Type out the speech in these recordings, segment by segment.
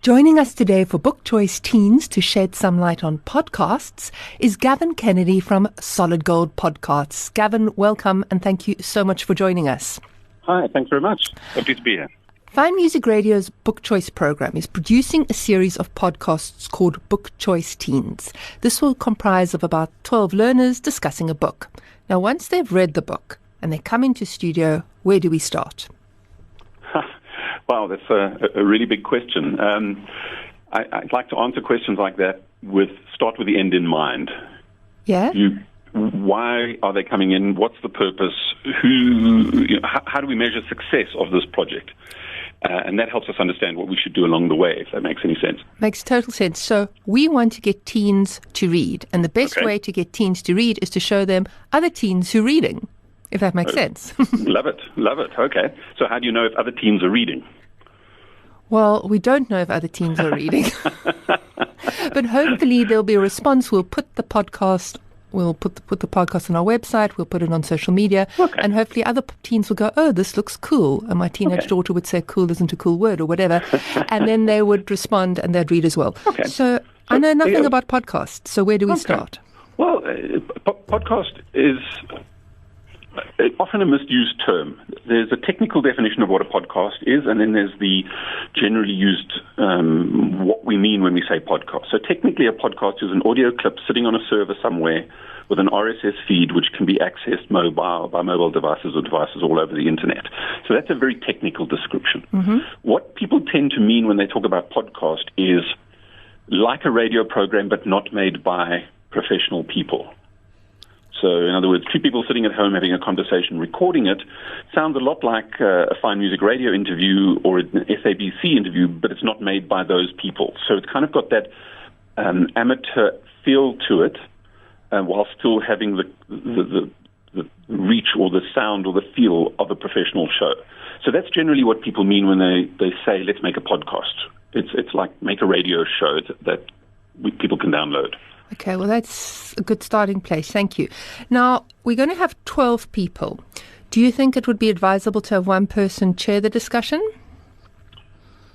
Joining us today for Book Choice Teens to shed some light on podcasts is Gavin Kennedy from Solid Gold Podcasts. Gavin, welcome and thank you so much for joining us. Hi, thanks very much. Happy to be here. Fine Music Radio's Book Choice program is producing a series of podcasts called Book Choice Teens. This will comprise of about 12 learners discussing a book. Now, once they've read the book and they come into studio, where do we start? Wow, that's a really big question. I'd like to answer questions like that start with the end in mind. Yeah? Why are they coming in? What's the purpose? How do we measure success of this project? And that helps us understand what we should do along the way, if that makes any sense. Makes total sense. So we want to get teens to read. And the best way to get teens to read is to show them other teens who are reading, if that makes sense. Love it. Okay. So how do you know if other teens are reading? Well, we don't know if other teens are reading. But hopefully there'll be a response. We'll put the podcast on our website. We'll put it on social media. Okay. And hopefully other teens will go, oh, this looks cool. And my teenage daughter would say cool isn't a cool word or whatever. And then they would respond and they'd read as well. Okay. So I know nothing about podcasts. So where do we start? Well, podcast is often a misused term. There's a technical definition of what a podcast is, and then there's the generally used what we mean when we say podcast. So technically a podcast is an audio clip sitting on a server somewhere with an RSS feed which can be accessed by mobile devices or devices all over the internet. So that's a very technical description. Mm-hmm. What people tend to mean when they talk about podcast is like a radio program but not made by professional people. So, in other words, two people sitting at home having a conversation, recording it, sounds a lot like a Fine Music Radio interview or an SABC interview, but it's not made by those people. So it's kind of got that amateur feel to it, while still having the reach or the sound or the feel of a professional show. So that's generally what people mean when they say, let's make a podcast. It's like make a radio show that people can download. Okay, well, that's a good starting place. Thank you. Now, we're going to have 12 people. Do you think it would be advisable to have one person chair the discussion?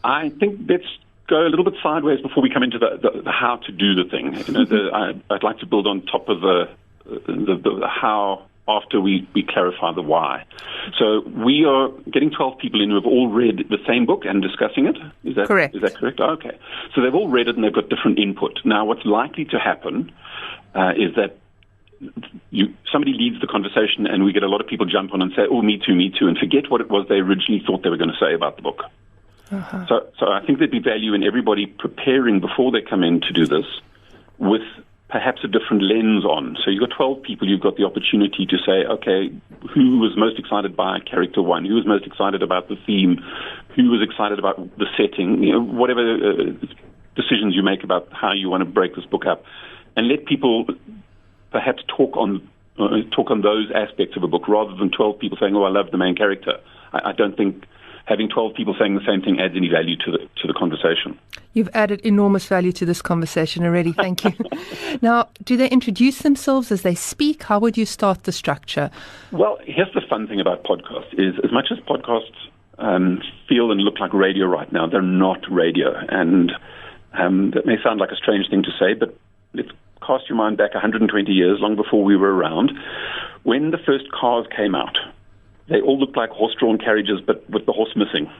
I think let's go a little bit sideways before we come into the how to do the thing. I'd like to build on top of the how after we clarify the why. So we are getting 12 people in who have all read the same book and discussing it. Is that correct? Is that correct? Oh, okay. So they've all read it and they've got different input. Now, what's likely to happen is that somebody leads the conversation and we get a lot of people jump on and say, oh, me too, and forget what it was they originally thought they were going to say about the book. Uh-huh. So I think there'd be value in everybody preparing before they come in to do this with perhaps a different lens on. So you've got 12 people, you've got the opportunity to say, okay, who was most excited by character one? Who was most excited about the theme? Who was excited about the setting? Whatever decisions you make about how you want to break this book up. And let people perhaps talk on those aspects of a book rather than 12 people saying, oh, I love the main character. I don't think having 12 people saying the same thing adds any value to the conversation. You've added enormous value to this conversation already. Thank you. Now, do they introduce themselves as they speak? How would you start the structure? Well, here's the fun thing about podcasts is as much as podcasts feel and look like radio right now, they're not radio. And that may sound like a strange thing to say, but let's cast your mind back 120 years, long before we were around. When the first cars came out, they all looked like horse-drawn carriages, but with the horse missing.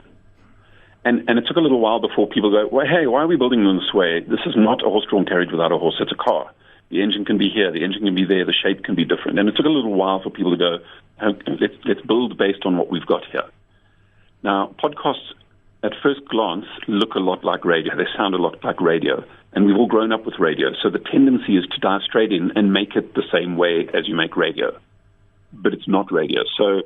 And it took a little while before people go, well, hey, why are we building them this way? This is not a horse-drawn carriage without a horse. It's a car. The engine can be here. The engine can be there. The shape can be different. And it took a little while for people to go, let's build based on what we've got here. Now, podcasts, at first glance, look a lot like radio. They sound a lot like radio. And we've all grown up with radio. So the tendency is to dive straight in and make it the same way as you make radio. But it's not radio. So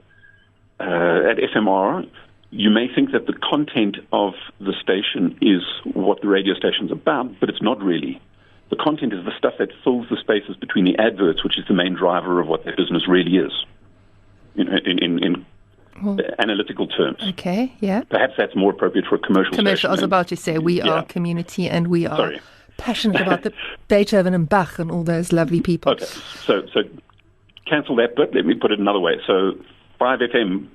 at FMR, you may think that the content of the station is what the radio station's about, but it's not really. The content is the stuff that fills the spaces between the adverts, which is the main driver of what their business really is, in analytical terms. Okay, yeah. Perhaps that's more appropriate for a commercial station. I was about to say, we are community and we are passionate about the Beethoven and Bach and all those lovely people. Okay, so cancel that bit. Let me put it another way. So 5FM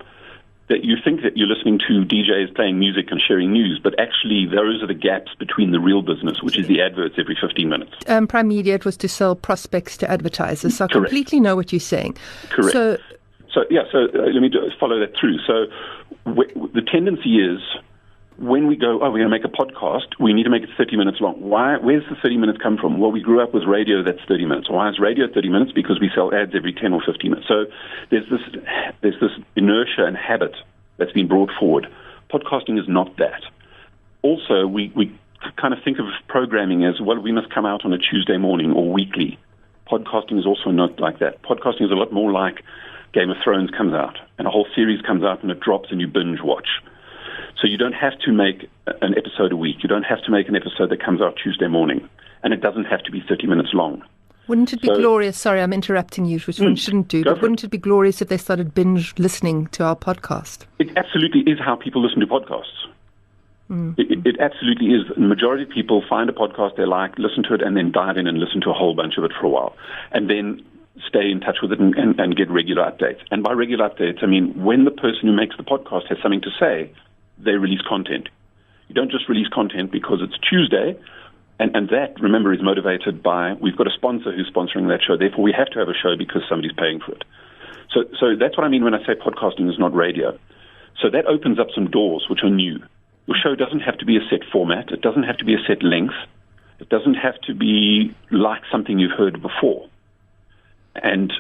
that you think that you're listening to DJs playing music and sharing news, but actually those are the gaps between the real business, which is the adverts every 15 minutes. Prime Media, it was to sell prospects to advertisers. So I Correct. completely know what you're saying. Correct. So let me follow that through. So the tendency is when we go, we're going to make a podcast, we need to make it 30 minutes long. Why? Where's the 30 minutes come from? Well, we grew up with radio that's 30 minutes. Why is radio 30 minutes? Because we sell ads every 10 or 15 minutes. So there's this inertia and habit that's been brought forward. Podcasting is not that. Also, we kind of think of programming as, well, we must come out on a Tuesday morning or weekly. Podcasting is also not like that. Podcasting is a lot more like Game of Thrones comes out, and a whole series comes out and it drops and you binge watch. So you don't have to make an episode a week. You don't have to make an episode that comes out Tuesday morning. And it doesn't have to be 30 minutes long. Wouldn't it be glorious? Sorry, I'm interrupting you, which one shouldn't do. But wouldn't it be glorious if they started binge listening to our podcast? It absolutely is how people listen to podcasts. It absolutely is. The majority of people find a podcast they like, listen to it, and then dive in and listen to a whole bunch of it for a while. And then stay in touch with it and get regular updates. And by regular updates, I mean when the person who makes the podcast has something to say, they release content. You don't just release content because it's Tuesday, and that, remember, is motivated by, we've got a sponsor who's sponsoring that show, therefore we have to have a show because somebody's paying for it. So that's what I mean when I say podcasting is not radio. So that opens up some doors which are new. Your show doesn't have to be a set format. It doesn't have to be a set length. It doesn't have to be like something you've heard before. And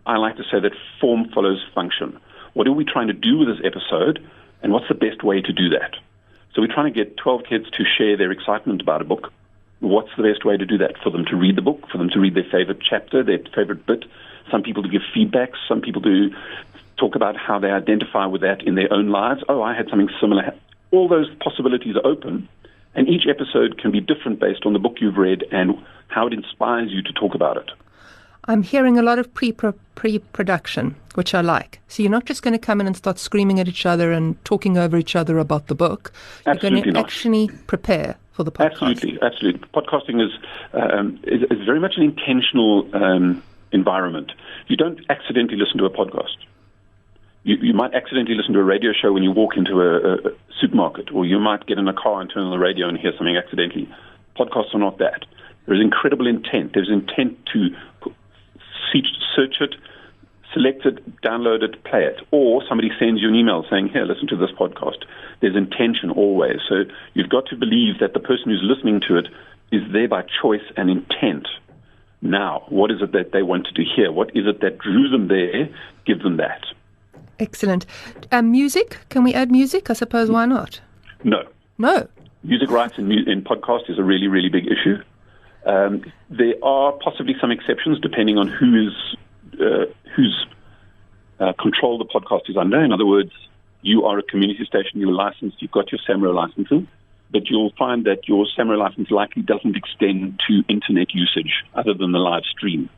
I like to say that form follows function. What are we trying to do with this episode? And what's the best way to do that? So we're trying to get 12 kids to share their excitement about a book. What's the best way to do that? For them to read the book, for them to read their favorite chapter, their favorite bit, some people to give feedback, some people to talk about how they identify with that in their own lives. Oh, I had something similar. All those possibilities are open, and each episode can be different based on the book you've read and how it inspires you to talk about it. I'm hearing a lot of pre-production, which I like. So you're not just going to come in and start screaming at each other and talking over each other about the book. Absolutely you're going to actually prepare for the podcast. Absolutely. Podcasting is very much an intentional environment. You don't accidentally listen to a podcast. You might accidentally listen to a radio show when you walk into a supermarket, or you might get in a car and turn on the radio and hear something accidentally. Podcasts are not that. There's incredible intent. There's intent to search it, select it, download it, play it. Or somebody sends you an email saying, here, listen to this podcast. There's intention always. So you've got to believe that the person who's listening to it is there by choice and intent. Now, what is it that they wanted to hear? What is it that drew them there? Give them that. Excellent. Music? Can we add music? I suppose, why not? No. Music rights in podcast is a really, really big issue. There are possibly some exceptions depending on whose control the podcast is under. In other words, you are a community station, you're licensed, you've got your SAMRO licensing, but you'll find that your SAMRO license likely doesn't extend to internet usage other than the live stream.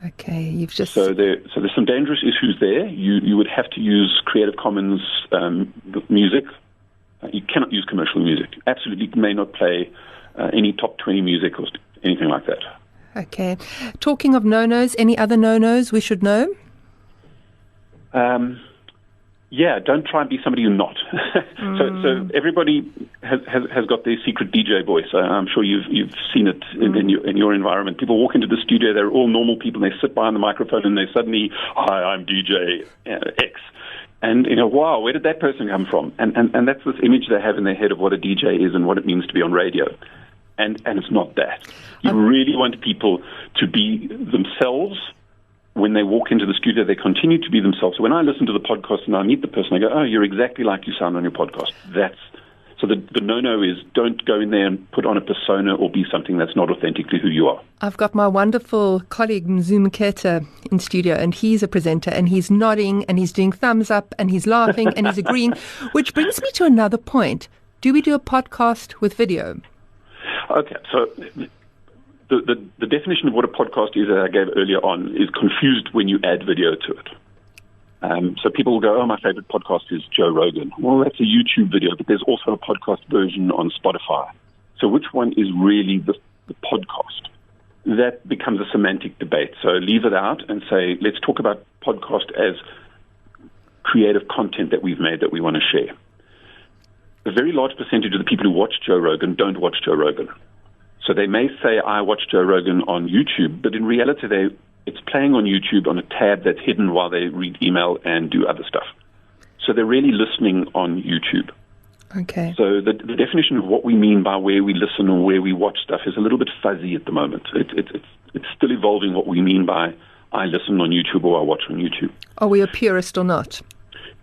Okay, So there's some dangerous issues there. You would have to use Creative Commons music. You cannot use commercial music. Absolutely may not play any top 20 music or anything like that. Okay. Talking of no-nos, any other no-nos we should know? Don't try and be somebody you're not. So everybody has got their secret DJ voice. I'm sure you've seen it in your environment. People walk into the studio, they're all normal people, and they sit behind the microphone and they suddenly, hi, I'm DJ X. And, wow, where did that person come from? And that's this image they have in their head of what a DJ is and what it means to be on radio. And it's not that. You really want people to be themselves. When they walk into the studio, they continue to be themselves. So when I listen to the podcast and I meet the person, I go, oh, you're exactly like you sound on your podcast. So the no-no is don't go in there and put on a persona or be something that's not authentically who you are. I've got my wonderful colleague, Mzu Mketa, in studio, and he's a presenter, and he's nodding, and he's doing thumbs up, and he's laughing, and he's agreeing, which brings me to another point. Do we do a podcast with video? Okay, so the definition of what a podcast is that I gave earlier on is confused when you add video to it. So people will go, oh, my favorite podcast is Joe Rogan. Well, that's a YouTube video, but there's also a podcast version on Spotify. So which one is really the podcast? That becomes a semantic debate. So leave it out and say, let's talk about podcast as creative content that we've made that we want to share. A very large percentage of the people who watch Joe Rogan don't watch Joe Rogan. So they may say, I watch Joe Rogan on YouTube, but in reality, it's playing on YouTube on a tab that's hidden while they read email and do other stuff. So they're really listening on YouTube. Okay. So the definition of what we mean by where we listen or where we watch stuff is a little bit fuzzy at the moment. It's still evolving what we mean by I listen on YouTube or I watch on YouTube. Are we a purist or not?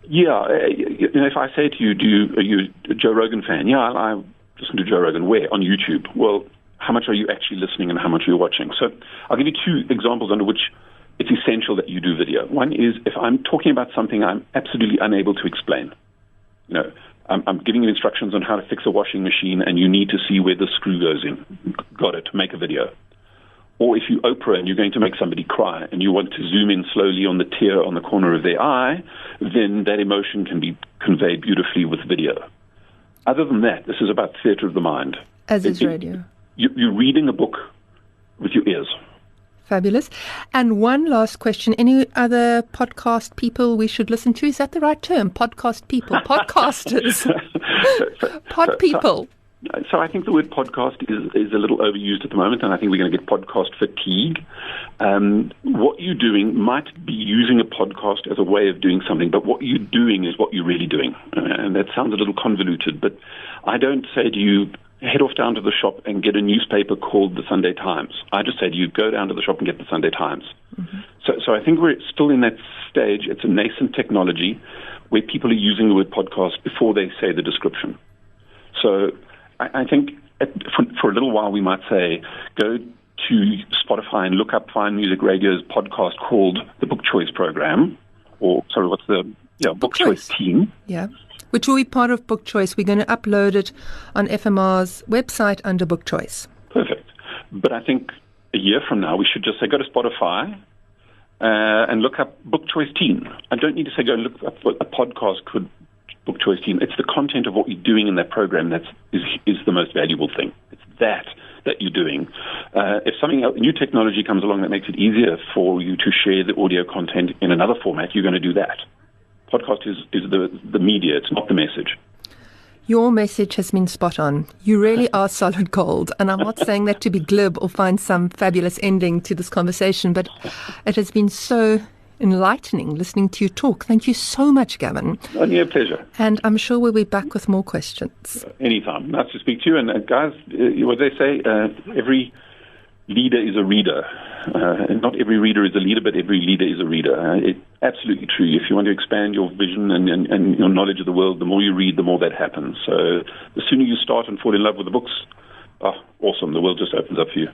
Yeah. If I say to you, are you a Joe Rogan fan? Yeah, I listen to Joe Rogan. Where? On YouTube. Well, how much are you actually listening and how much are you watching? So I'll give you two examples under which it's essential that you do video. One is if I'm talking about something I'm absolutely unable to explain. I'm giving you instructions on how to fix a washing machine and you need to see where the screw goes in. Got it. Make a video. Or if you're Oprah and you're going to make somebody cry and you want to zoom in slowly on the tear on the corner of their eye, then that emotion can be conveyed beautifully with video. Other than that, this is about theater of the mind. As is radio. You're reading a book with your ears. Fabulous. And one last question. Any other podcast people we should listen to? Is that the right term? Podcast people. Podcasters. People. So I think the word podcast is a little overused at the moment, and I think we're going to get podcast fatigue. What you're doing might be using a podcast as a way of doing something, but what you're doing is what you're really doing. And that sounds a little convoluted, but I don't say to you, head off down to the shop and get a newspaper called the Sunday Times. I just say to you, go down to the shop and get the Sunday Times. Mm-hmm. So I think we're still in that stage. It's a nascent technology where people are using the word podcast before they say the description. So I think for a little while we might say, go to Spotify and look up Fine Music Radio's podcast called the Book Choice Program, or sorry, what's the Book Choice Team. Yeah. Which will be part of Book Choice. We're going to upload it on FMR's website under Book Choice. Perfect. But I think a year from now, we should just say, go to Spotify and look up Book Choice Team. I don't need to say, go and look up a podcast called Book Choice Team. It's the content of what you're doing in that program that is the most valuable thing. It's that you're doing. If something else, new technology comes along that makes it easier for you to share the audio content in another format, you're going to do that. Podcast is the media. It's not the message. Your message has been spot on. You really are solid gold. And I'm not saying that to be glib or find some fabulous ending to this conversation, but it has been so enlightening listening to you talk. Thank you so much, Gavin. Only a pleasure. And I'm sure we'll be back with more questions. Anytime. Nice to speak to you. And guys, what they say, every leader is a reader. And not every reader is a leader, but every leader is a reader. It's absolutely true. If you want to expand your vision and your knowledge of the world, the more you read, the more that happens. So the sooner you start and fall in love with the books, awesome. The world just opens up for you.